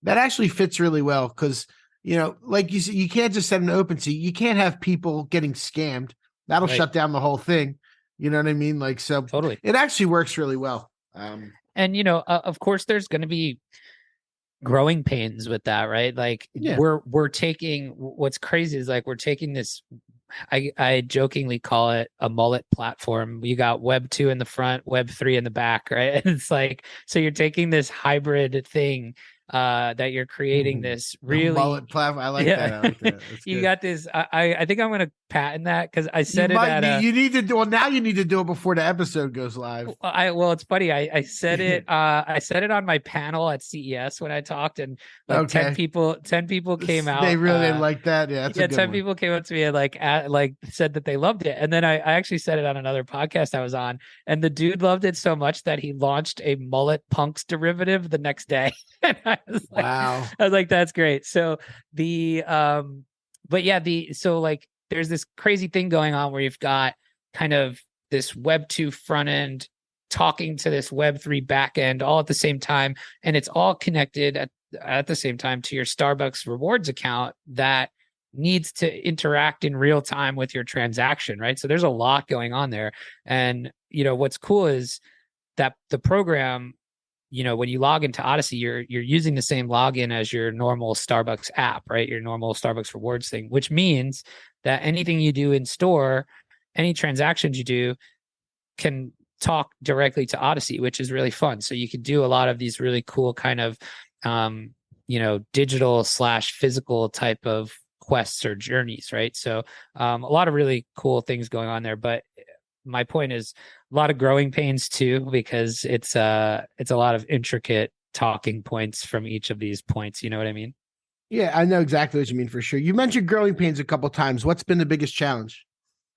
That actually fits really well because, like you said, you can't just send an OpenSea. You can't have people getting scammed. That'll shut down the whole thing. You know what I mean? Like, so totally. It actually works really well. And, of course, there's going to be growing pains with that, right? Like we're taking, what's crazy is like we're taking this, I jokingly call it a mullet platform. You got web 2 in the front, web 3 in the back, right? And it's like, so you're taking this hybrid thing that you're creating this really mullet platform. I like that. I like that. You got this. I think I'm going to patent that because I said you need to do. Well, now you need to do it before the episode goes live. Well, it's funny. I said it. I said it on my panel at CES when I talked, and like 10 people came out. They really like that. Yeah, 10 people came up to me and like said that they loved it, and then I actually said it on another podcast I was on, and the dude loved it so much that he launched a mullet punks derivative the next day. And I was like, wow. I was like, that's great. So there's this crazy thing going on where you've got kind of this web 2 front end talking to this web 3 back end all at the same time. And it's all connected at the same time to your Starbucks rewards account that needs to interact in real time with your transaction, right? So there's a lot going on there. And, what's cool is that the program, when you log into Odyssey, you're using the same login as your normal Starbucks app, right? Your normal Starbucks rewards thing, which means that anything you do in store, any transactions you do can talk directly to Odyssey, which is really fun. So you can do a lot of these really cool kind of, digital / physical type of quests or journeys, right? So a lot of really cool things going on there. But my point is a lot of growing pains too, because it's a lot of intricate talking points from each of these points. You know what I mean? Yeah, I know exactly what you mean for sure. You mentioned growing pains a couple times. What's been the biggest challenge?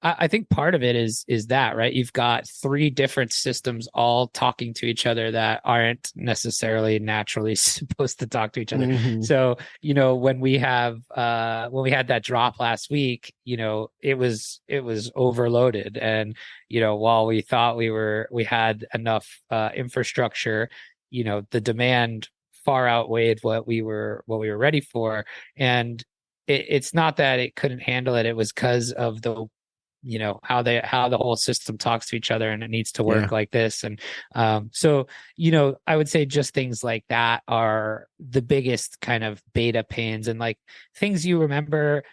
I think part of it is that, right? You've got 3 different systems all talking to each other that aren't necessarily naturally supposed to talk to each other. Mm-hmm. So, when we had that drop last week, it was overloaded. And, while we thought we had enough infrastructure, the demand far outweighed what we were ready for. And it's not that it couldn't handle it. It was because of the how the whole system talks to each other, and it needs to work like this. And so I would say just things like that are the biggest kind of beta pains, and like things you remember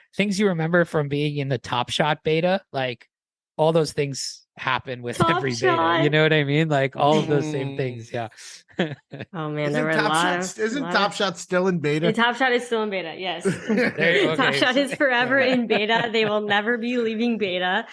from being in the Top Shot beta, like all those things happen with every beta. You know what I mean? Like all of those same things. Yeah. Oh man, there were a lot. Isn't Top Shot still in beta? Top Shot is still in beta. Yes. Top Shot is forever in beta. They will never be leaving beta.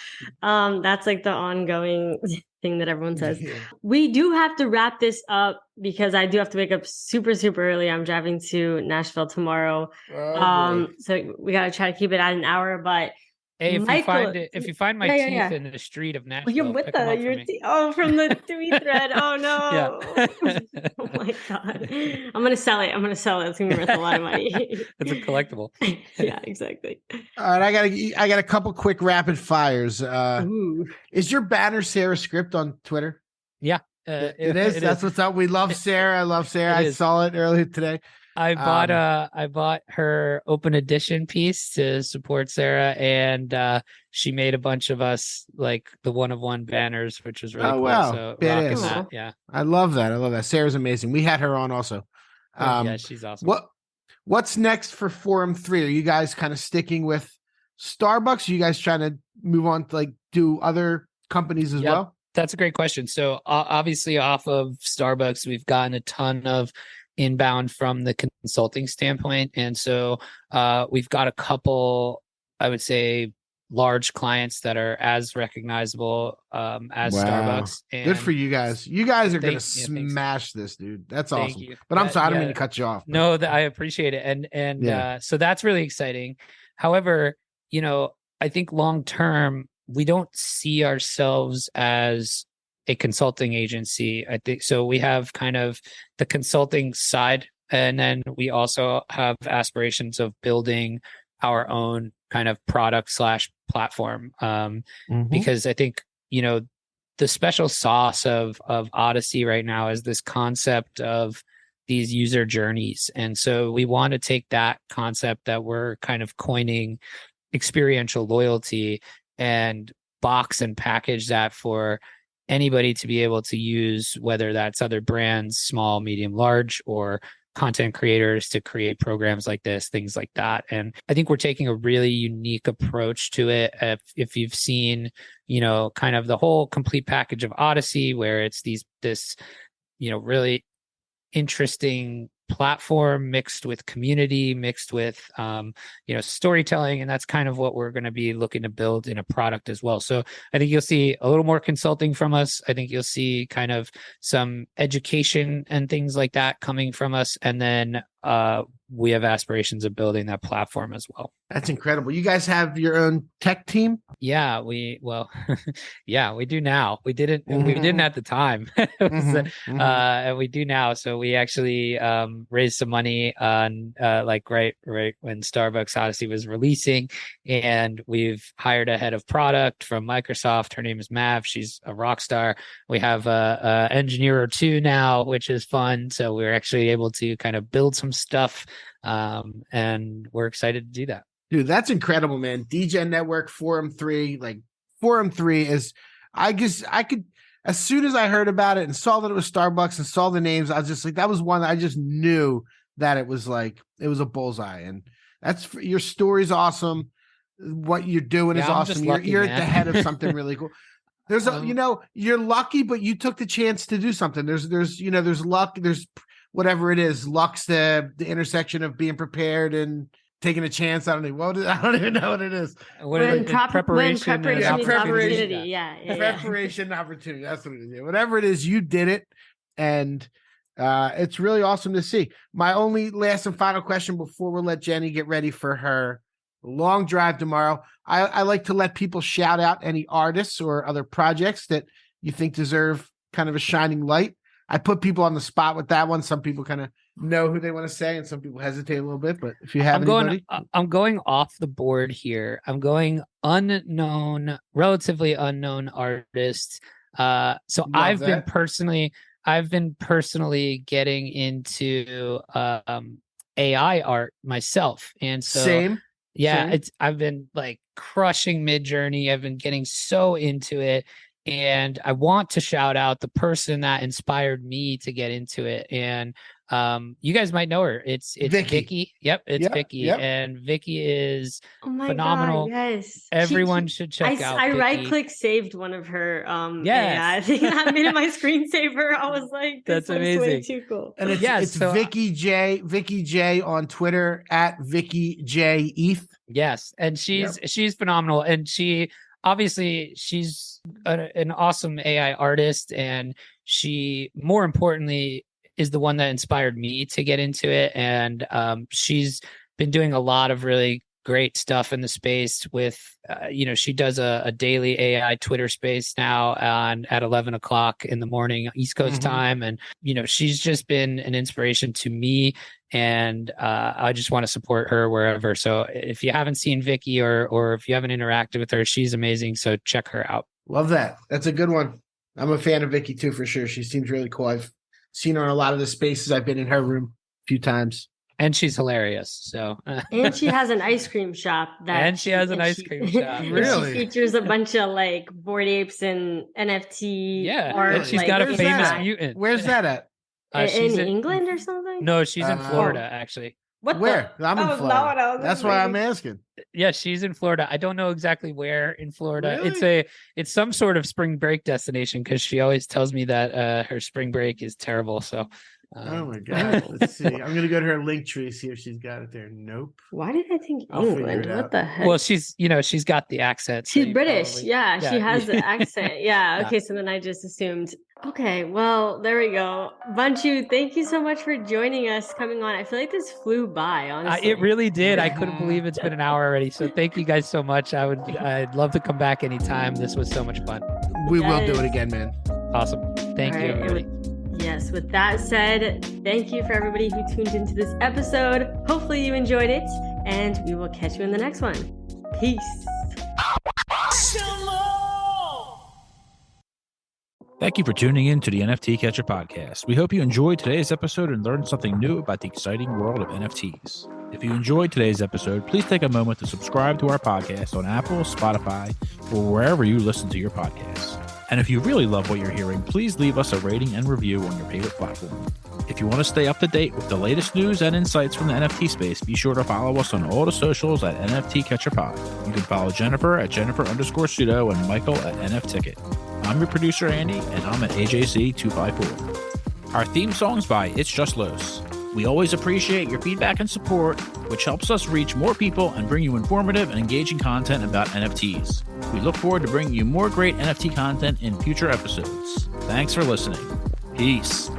That's like the ongoing thing that everyone says. Yeah. We do have to wrap this up because I do have to wake up super, super early. I'm driving to Nashville tomorrow. So we got to try to keep it at an hour, but hey, if you find my teeth in the street of Nashville, you're with from the tweet thread. Oh no! Oh my god! I'm gonna sell it. It's gonna be worth a lot of money. It's a collectible. Yeah, exactly. All right, I got a couple quick rapid fires. Is your banner Sarah Script on Twitter? Yeah, it is. That's what's up. We love Sarah. I love Sarah. I saw it earlier today. I bought her open edition piece to support Sarah, and she made a bunch of us like the 1 of 1 banners, which was really Oh, cool. wow. So Badass. rocking that, yeah. I love that. Sarah's amazing. We had her on also. Yeah, she's awesome. What's next for Forum 3? Are you guys kind of sticking with Starbucks? Are you guys trying to move on to like do other companies as well? That's a great question. So obviously off of Starbucks, we've gotten a ton of inbound from the consulting standpoint. And so we've got a couple, I would say, large clients that are as recognizable as Starbucks. And good for you guys. You guys are going to smash this, dude. That's awesome. But I'm sorry, I don't mean to cut you off. But. No, I appreciate it. And so that's really exciting. However, I think long term, we don't see ourselves as a consulting agency. I think so. We have kind of the consulting side, and then we also have aspirations of building our own kind of product / platform. Because I think, the special sauce of Odyssey right now is this concept of these user journeys. And so we want to take that concept that we're kind of coining experiential loyalty and box and package that for anybody to be able to use, whether that's other brands, small, medium, large, or content creators to create programs like this, things like that. And I think we're taking a really unique approach to it. If you've seen, kind of the whole complete package of Odyssey, where it's this really interesting platform mixed with community, mixed with storytelling, and that's kind of what we're going to be looking to build in a product as well. So I think you'll see a little more consulting from us. I think you'll see kind of some education and things like that coming from us, and then we have aspirations of building that platform as well. That's incredible. You guys have your own tech team? Yeah, we do now. We didn't at the time. And we do now. So we actually raised some money on right when Starbucks Odyssey was releasing, and we've hired a head of product from Microsoft. Her name is Mav. She's a rock star. We have a engineer or two now, which is fun. So we're actually able to kind of build some stuff, and we're excited to do that. Dude, that's incredible, man. DJ Network, Forum 3, like Forum 3 is, I could, as soon as I heard about it and saw that it was Starbucks and saw the names, I was just like, that was one that I just knew that it was a bullseye. And your story's awesome. What you're doing is awesome. You're at the head of something really cool. There's you're lucky, but you took the chance to do something. There's luck. There's whatever it is. Luck's the intersection of being prepared and taking a chance. I don't even know what it is. Preparation is opportunity. Preparation and opportunity. That's what it is. Whatever it is, you did it. And it's really awesome to see. My only last and final question before we'll let Jenny get ready for her long drive tomorrow. I like to let people shout out any artists or other projects that you think deserve kind of a shining light. I put people on the spot with that one. Some people kind of know who they want to say, and some people hesitate a little bit. But if you have I'm going off the board here. I'm going relatively unknown artists. So I've been personally getting into AI art myself, and so same. I've been like crushing Midjourney. I've been getting so into it. And I want to shout out the person that inspired me to get into it. And you guys might know her. It's Vicky. Yep, it's Vicky. Yep. And Vicky is phenomenal. God, yes. Everyone should check out I Vicky. right-click saved one of her AI thing. I made it my screensaver. I was like, that's amazing. Way too cool. And it's Vicky J on Twitter at Vicky J ETH. Yes. And she's phenomenal. And obviously, she's an awesome AI artist, and she, more importantly, is the one that inspired me to get into it. And she's been doing a lot of really great stuff in the space with, she does a daily AI Twitter space now at 11 o'clock in the morning, East Coast time. And, she's just been an inspiration to me. And I just want to support her wherever. So if you haven't seen Vicky or if you haven't interacted with her, she's amazing. So check her out. Love that. That's a good one. I'm a fan of Vicky too, for sure. She seems really cool. I've seen her in a lot of the spaces. I've been in her room a few times. And she's hilarious. So And she has an ice cream shop. And she has an ice cream shop. Really? She features a bunch of like Bored Apes and NFT. Yeah, art, and she's like, got a Where's famous that at? mutant. Where's that at? She's in England or something? No, she's in Florida, actually. What? Where? I'm in Oh, Florida. not what I was That's why I'm asking. Yeah, she's in Florida. I don't know exactly where in Florida. Really? It's some sort of spring break destination because she always tells me that her spring break is terrible. So Oh my god. Let's see. I'm gonna go to her link tree, see if she's got it there. Nope. Why did I think I'll figure England? it What out. the heck? well, she's got the accent. so She's you British. probably- Yeah, she has the accent. Yeah. Yeah. Okay, so then I just assumed. Okay, well, there we go. Bunchu, thank you so much for joining us, coming on. I feel like this flew by, honestly. It really did. I couldn't believe it's been an hour already. So thank you guys so much. I'd love to come back anytime. This was so much fun. We will do Yes. it again, man. Awesome. Thank All you, right, everybody. Yes, with that said, thank you for everybody who tuned into this episode. Hopefully you enjoyed it, and we will catch you in the next one. Peace. Thank you for tuning in to the NFT Catcher podcast. We hope you enjoyed today's episode and learned something new about the exciting world of NFTs. If you enjoyed today's episode, please take a moment to subscribe to our podcast on Apple, Spotify, or wherever you listen to your podcasts. And if you really love what you're hearing, please leave us a rating and review on your favorite platform. If you want to stay up to date with the latest news and insights from the NFT space, be sure to follow us on all the socials at NFT Catcher Pod. You can follow Jennifer at Jennifer_pseudo and Michael at NFTicket. I'm your producer, Andy, and I'm at AJC254. Our theme song's by It's Just Los. We always appreciate your feedback and support, which helps us reach more people and bring you informative and engaging content about NFTs. We look forward to bringing you more great NFT content in future episodes. Thanks for listening. Peace.